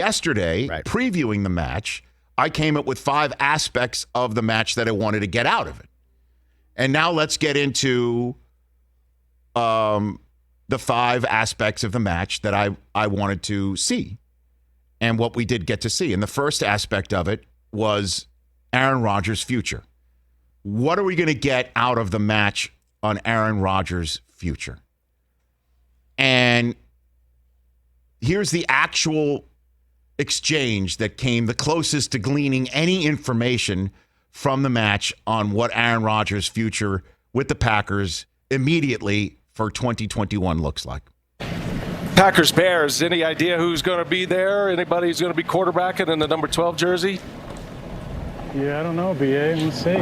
Yesterday, previewing the match, I came up with 5 aspects of the match that I wanted to get out of it. And now let's get into the 5 aspects of the match that I wanted to see and what we did get to see. And the first aspect of it was Aaron Rodgers' future. What are we going to get out of the match on Aaron Rodgers' future? And here's the actual exchange that came the closest to gleaning any information from the match on what Aaron Rodgers' future with the Packers immediately for 2021 looks like. Packers, Bears, any idea who's going to be there? Anybody who's going to be quarterbacking in the number 12 jersey? Yeah, I don't know, BA. We'll see.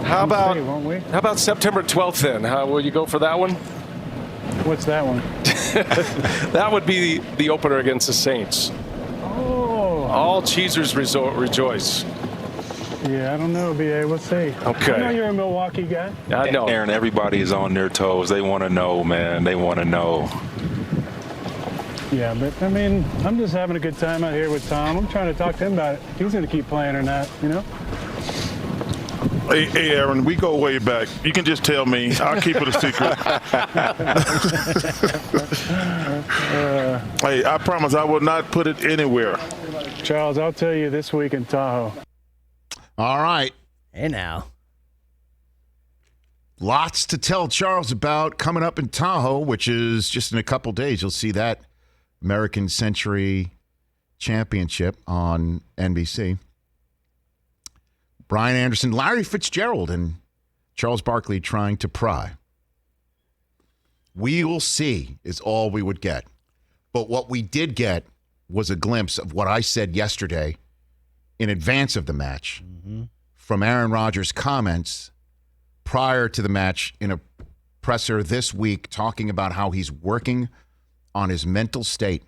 How about, won't we? How about September 12th then? Will you go for that one? What's that one? That would be the opener against the Saints. Oh. All cheesers rejoice. Yeah, I don't know, BA. We'll see. Okay. I know you're a Milwaukee guy. I know. Aaron, everybody is on their toes. They want to know, man. They want to know. Yeah, but, I mean, I'm just having a good time out here with Tom. I'm trying to talk to him about it. If he's going to keep playing or not, you know? Hey, Aaron, we go way back. You can just tell me. I'll keep it a secret. Hey, I promise I will not put it anywhere. Charles, I'll tell you this week in Tahoe. All right. Hey, now. Lots to tell Charles about coming up in Tahoe, which is just in a couple days. You'll see that American Century Championship on NBC. Brian Anderson, Larry Fitzgerald, and Charles Barkley trying to pry. We will see is all we would get. But what we did get was a glimpse of what I said yesterday in advance of the match from Aaron Rodgers' comments prior to the match in a presser this week, talking about how he's working on his mental state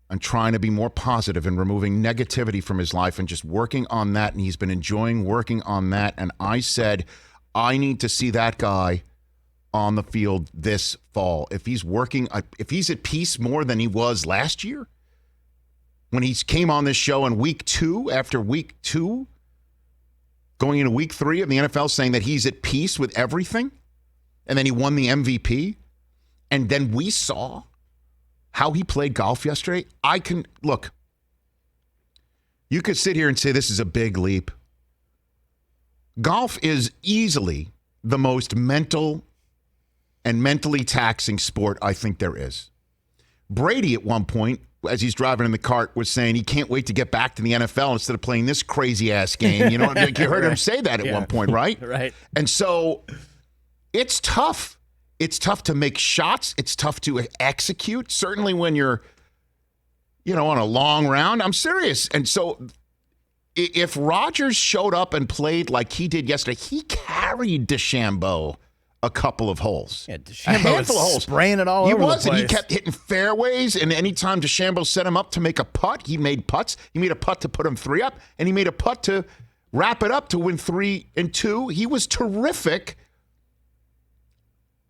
and trying to be more positive and removing negativity from his life and just working on that. And he's been enjoying working on that. And I said, I need to see that guy on the field this fall. If he's working, if he's at peace more than he was last year, when he came on this show in week 2, after week 2, going into week 3 of the NFL, saying that he's at peace with everything, and then he won the MVP, and then we saw how he played golf yesterday. Look, you could sit here and say this is a big leap. Golf is easily the most mental and mentally taxing sport I think there is. Brady at one point, as he's driving in the cart, was saying he can't wait to get back to the NFL instead of playing this crazy-ass game. You know, like you heard him say that at one point, right? Right. And so it's tough. It's tough to make shots. It's tough to execute, certainly when you're, on a long round. I'm serious. And so if Rodgers showed up and played like he did yesterday, he carried DeChambeau a couple of holes. Yeah, a handful of holes. Spraying it all over the place. And he kept hitting fairways, and anytime DeChambeau set him up to make a putt, he made putts. He made a putt to put him 3 up, and he made a putt to wrap it up to win 3-2. He was terrific.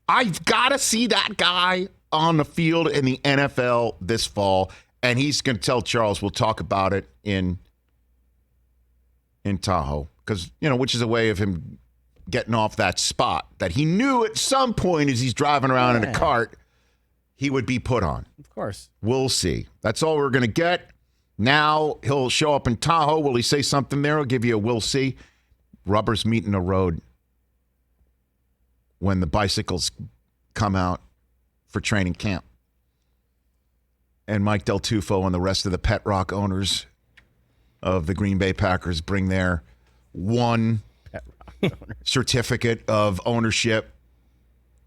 I've got to see that guy on the field in the NFL this fall, and he's going to tell Charles we'll talk about it in Tahoe, because which is a way of him getting off that spot that he knew at some point as he's driving around in a cart he would be put on. Of course. We'll see. That's all we're going to get. Now he'll show up in Tahoe. Will he say something there? I'll give you a we'll see. Rubbers meet in the road when the bicycles come out for training camp. And Mike Del Tufo and the rest of the Pet Rock owners of the Green Bay Packers bring their one certificate of ownership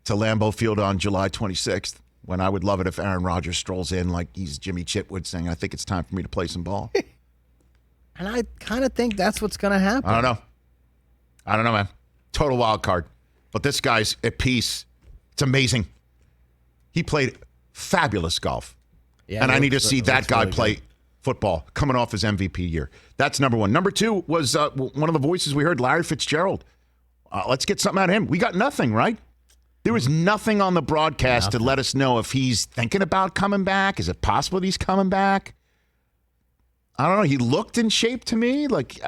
to Lambeau Field on July 26th, when I would love it if Aaron Rodgers strolls in like he's Jimmy Chitwood saying, I think it's time for me to play some ball. And I kind of think that's what's going to happen. I don't know, man. Total wild card. But this guy's at peace. It's amazing. He played fabulous golf. Yeah, and I need to see that guy play football coming off his MVP year. That's number one. Number two was one of the voices we heard, Larry Fitzgerald. Let's get something out of him. We got nothing, right? There was nothing on the broadcast to let us know if he's thinking about coming back. Is it possible that he's coming back? I don't know. He looked in shape to me. Looks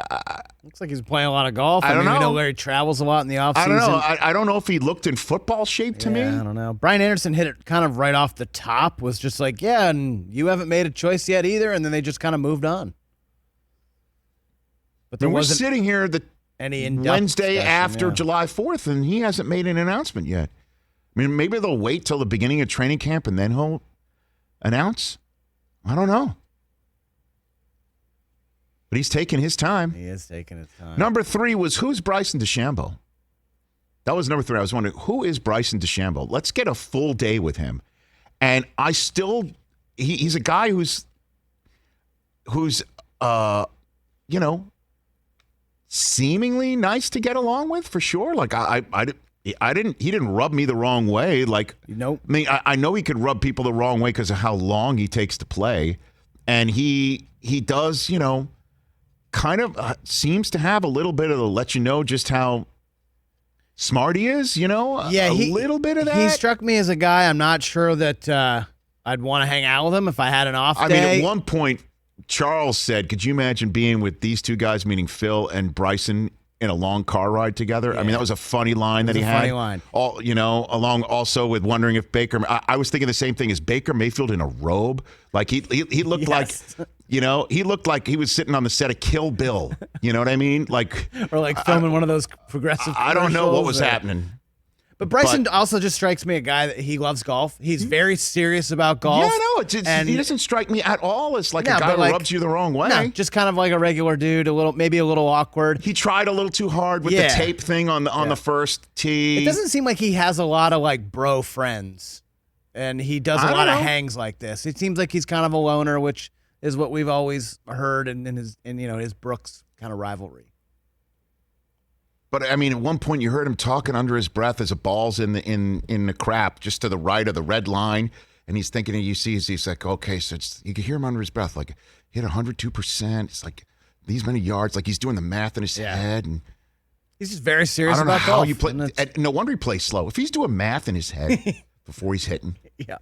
like he's playing a lot of golf. I don't know. We know where he travels a lot in the offseason. I don't know. I don't know if he looked in football shape to me. I don't know. Brian Anderson hit it kind of right off the top. Was just like, and you haven't made a choice yet either. And then they just kind of moved on. But there we're wasn't sitting here any Wednesday after July 4th, and he hasn't made an announcement yet. I mean, maybe they'll wait till the beginning of training camp and then he'll announce. I don't know. But he's taking his time. He is taking his time. Number 3 was, who's Bryson DeChambeau? That was number 3. I was wondering, who is Bryson DeChambeau? Let's get a full day with him. And I still, he's a guy who's seemingly nice to get along with, for sure. Like, he didn't rub me the wrong way. Like, nope. I mean, I know he could rub people the wrong way because of how long he takes to play. And he does, kind of seems to have a little bit of the let you know just how smart he is, Yeah, a little bit of that. He struck me as a guy I'm not sure that I'd want to hang out with him if I had an off day. I mean, at one point, Charles said, could you imagine being with these two guys, meaning Phil and Bryson, in a long car ride together? Yeah. I mean, that was a funny line that he had. Funny line. Along also with wondering if Baker, I was thinking the same thing, is Baker Mayfield in a robe? Like he looked like, he looked like he was sitting on the set of Kill Bill. You know what I mean? Or like filming one of those progressive I don't know what was happening. But Bryson also just strikes me a guy that he loves golf. He's very serious about golf. Yeah, no, he doesn't strike me at all as like a guy who rubs you the wrong way. No, just kind of like a regular dude, maybe a little awkward. He tried a little too hard with the tape thing on the first tee. It doesn't seem like he has a lot of like bro friends, and he does a lot of hangs like this. It seems like he's kind of a loner, which is what we've always heard in his Brooks kind of rivalry. But I mean, at one point you heard him talking under his breath as a ball's in the crap, just to the right of the red line, and he's thinking, he's like, okay, so you can hear him under his breath, like hit 102%. It's like these many yards, like he's doing the math in his head, and he's just very serious about golf. I don't know how you play. No wonder he plays slow. If he's doing math in his head before he's hitting,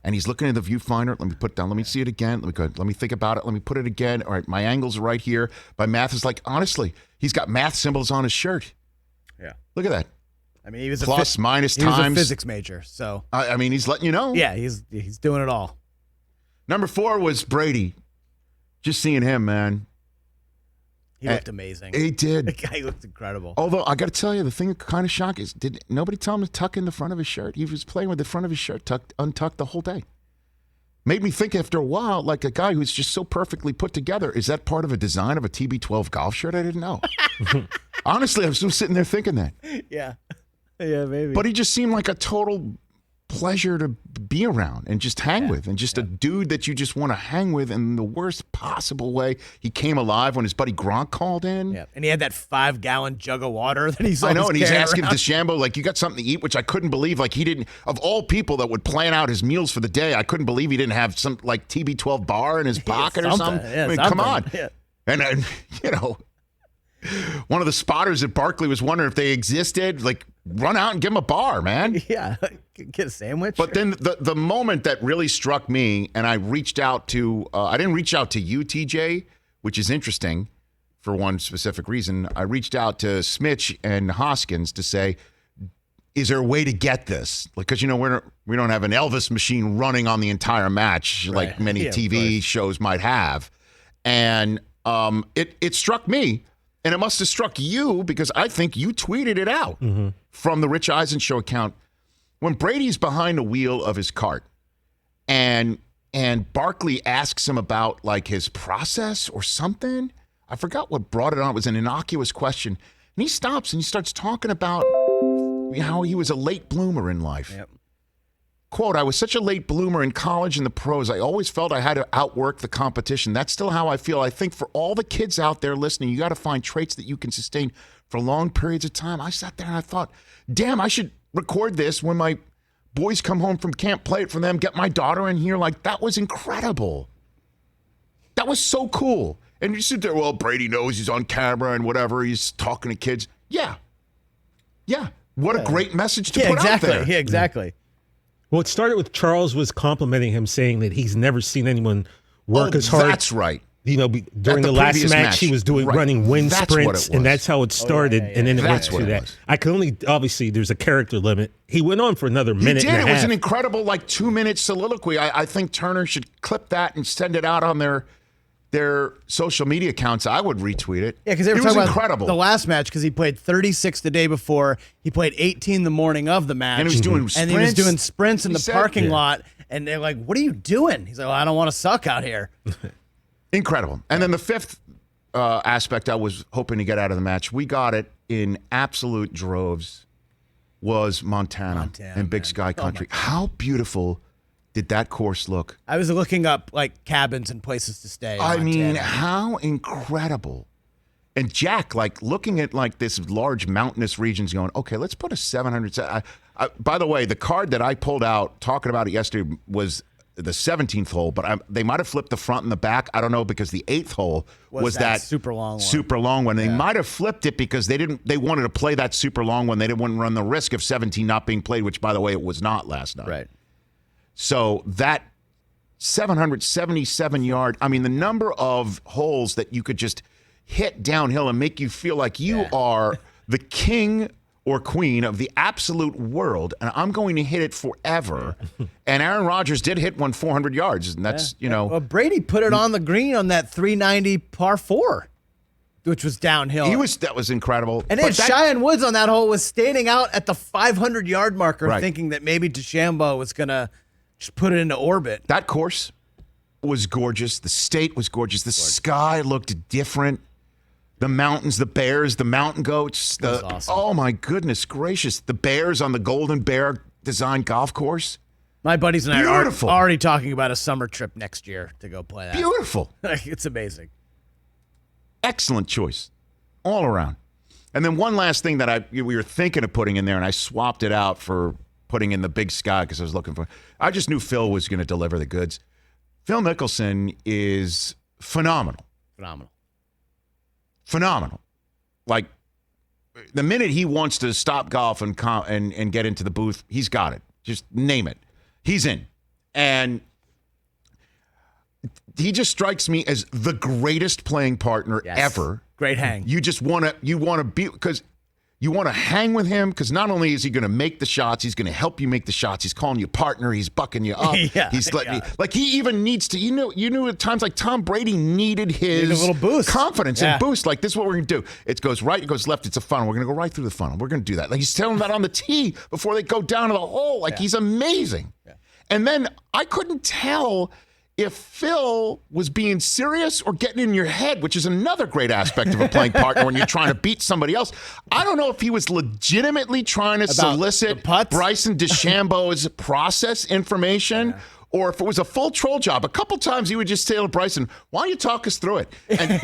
and he's looking at the viewfinder, let me put down, let me see it again, let me think about it, let me put it again. All right, my angles are right here. My math is like, honestly, he's got math symbols on his shirt. Yeah. Look at that. I mean, he was plus, minus, he times. Was a physics major, so. I mean, he's letting you know. Yeah, he's doing it all. Number 4 was Brady. Just seeing him, man. He looked amazing. He did. The guy looked incredible. Although, I got to tell you, the thing that kind of shocked is, did nobody tell him to tuck in the front of his shirt? He was playing with the front of his shirt untucked the whole day. Made me think after a while, like a guy who's just so perfectly put together. Is that part of a design of a TB12 golf shirt? I didn't know. Honestly, I was still sitting there thinking that. Yeah. Yeah, maybe. But he just seemed like a total pleasure to be around and just hang with, and just a dude that you just want to hang with in the worst possible way. He came alive when his buddy Gronk called in. Yeah, and he had that 5-gallon jug of water that he's I know, and he's asking around. DeChambeau, like, you got something to eat, which I couldn't believe. Like, he didn't, of all people that would plan out his meals for the day, I couldn't believe he didn't have some, like, TB12 bar in his pocket or something. Yeah, I mean, come on. Yeah. And one of the spotters at Barkley was wondering if they existed. Like, run out and give him a bar, man. Yeah, get a sandwich. But then the moment that really struck me, and I reached out to, I didn't reach out to you, TJ, which is interesting for one specific reason. I reached out to Smitch and Hoskins to say, is there a way to get this? Like, because, we don't have an Elvis machine running on the entire match like many TV shows might have. And it struck me. And it must have struck you because I think you tweeted it out from the Rich Eisen Show account. When Brady's behind the wheel of his cart and Barkley asks him about like his process or something. I forgot what brought it on. It was an innocuous question. And he stops and he starts talking about how he was a late bloomer in life. Yep. Quote, I was such a late bloomer in college and the pros. I always felt I had to outwork the competition. That's still how I feel. I think for all the kids out there listening, you got to find traits that you can sustain for long periods of time. I sat there and I thought, damn, I should record this when my boys come home from camp, play it for them, get my daughter in here. Like, that was incredible. That was so cool. And you sit there, well, Brady knows he's on camera and whatever. He's talking to kids. Yeah. What a great message to put out there. Yeah, exactly. Well, it started with Charles was complimenting him, saying that he's never seen anyone work as hard. That's right. During the last match, he was running wind sprints, and that's how it started. And then it went to that. I can only, obviously, there's a character limit. He went on for another minute. He did. And It was an incredible, 2-minute soliloquy. I think Turner should clip that and send it out on their social media accounts. I would retweet it. Yeah, because they were talking about incredible. The last match, because he played 36 the day before. He played 18 the morning of the match. And he was doing sprints. And he was doing sprints in the parking lot. And they're like, what are you doing? He's like, well, I don't want to suck out here. Incredible. And then the fifth aspect I was hoping to get out of the match, we got it in absolute droves, was Montana and Big Sky Country. How beautiful did that course look? I was looking up cabins and places to stay. I mean, how incredible. And Jack, looking at this large mountainous regions going, okay, let's put a 700. By the way, the card that I pulled out talking about it yesterday was the 17th hole, but they might have flipped the front and the back. I don't know, because the 8th hole was that super long one. Super long one. They might have flipped it because they wanted to play that super long one. They didn't want to run the risk of 17 not being played, which, by the way, it was not last night. Right. So that 777 yard, I mean, the number of holes that you could just hit downhill and make you feel like you are the king or queen of the absolute world, and I'm going to hit it forever. And Aaron Rodgers did hit one 400 yards, and that's, Well, Brady put it on the green on that 390 par 4, which was downhill. That was incredible. And then Cheyenne Woods on that hole was standing out at the 500-yard marker, thinking that maybe DeChambeau was going to just put it into orbit. That course was gorgeous. The state was gorgeous. The sky looked different. The mountains, the bears, the mountain goats. Awesome. Oh, my goodness gracious. The bears on the Golden Bear Design golf course. My buddies and I are already talking about a summer trip next year to go play that. Beautiful. It's amazing. Excellent choice all around. And then one last thing that we were thinking of putting in there, and I swapped it out for putting in the Big Sky because I was looking for. I just knew Phil was going to deliver the goods. Phil Mickelson is phenomenal. Phenomenal. The minute he wants to stop golf and get into the booth, he's got it. Just name it. He's in. And he just strikes me as the greatest playing partner ever. Great hang. You want to be, because you want to hang with him, because not only is he going to make the shots, he's going to help you make the shots. He's calling you partner. He's bucking you up. He's he even needs to. You knew at times Tom Brady needed his a little boost, confidence and boost. This is what we're going to do. It goes right, it goes left. It's a funnel. We're going to go right through the funnel. We're going to do that. He's telling that on the tee before they go down to the hole. He's amazing. Yeah. And then I couldn't tell if Phil was being serious or getting in your head, which is another great aspect of a playing partner when you're trying to beat somebody else. I don't know if he was legitimately trying to solicit Bryson DeChambeau's process information or if it was a full troll job. A couple times he would just say to Bryson, why don't you talk us through it? And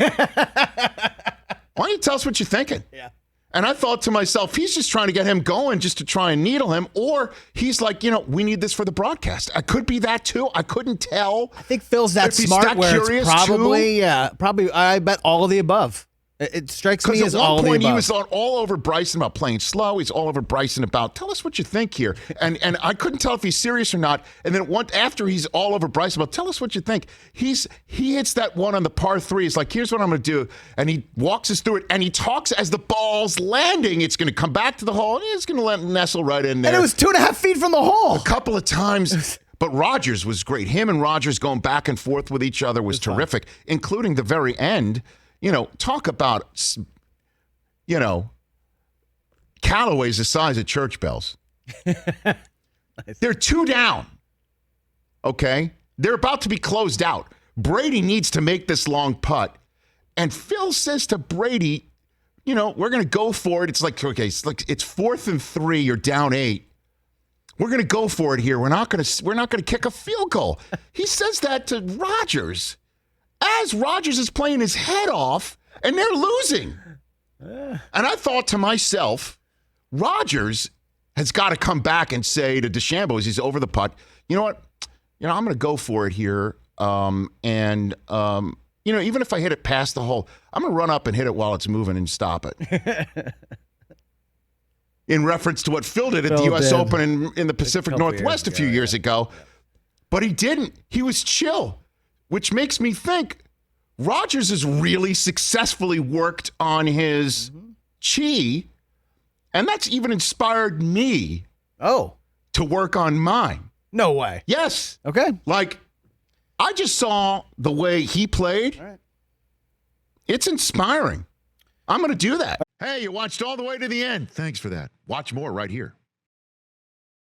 why don't you tell us what you're thinking? Yeah. And I thought to myself, he's just trying to get him going just to try and needle him. Or he's like, we need this for the broadcast. I could be that too. I couldn't tell. I think Phil's that smart where it's probably, I bet all of the above. It strikes me as all of the above. Because at one point he was all over Bryson about playing slow. He's all over Bryson about, tell us what you think here. And I couldn't tell if he's serious or not. And then after he's all over Bryson about, tell us what you think. He hits that one on the par 3. It's like, here's what I'm going to do. And he walks us through it. And he talks as the ball's landing. It's going to come back to the hole. And it's going to nestle right in there. And it was 2.5 feet from the hole. A couple of times. But Rodgers was great. Him and Rodgers going back and forth with each other was terrific, including the very end. Talk about, Callaway's the size of church bells. They're 2 down. Okay? They're about to be closed out. Brady needs to make this long putt. And Phil says to Brady, we're going to go for it. It's like, okay, it's 4th and 3. You're down 8. We're going to go for it here. We're not going to kick a field goal. He says that to Rodgers as Rodgers is playing his head off, and they're losing. And I thought to myself, Rodgers has got to come back and say to DeChambeau as he's over the putt, you know what? I'm going to go for it here. Even if I hit it past the hole, I'm going to run up and hit it while it's moving and stop it. And I thought to myself, Rodgers has got to come back and say to DeChambeau as he's over the putt, you know what? I'm going to go for it here. And even if I hit it past the hole, I'm going to run up and hit it while it's moving and stop it. And I thought to myself, Rodgers has got to come back and say to DeChambeau as he's over the putt, you know what? I'm going to go for it here. And even if I hit it past the hole, I'm going to run up and hit it while it's moving and stop it. in reference to what Phil did at the U.S. Open in the Pacific Northwest a few years ago. But he didn't. He was chill, which makes me think Rodgers has really successfully worked on his chi, and that's even inspired me to work on mine. No way. Yes. Okay. Like, I just saw the way he played. All right. It's inspiring. I'm going to do that. Hey, you watched all the way to the end. Thanks for that. Watch more right here.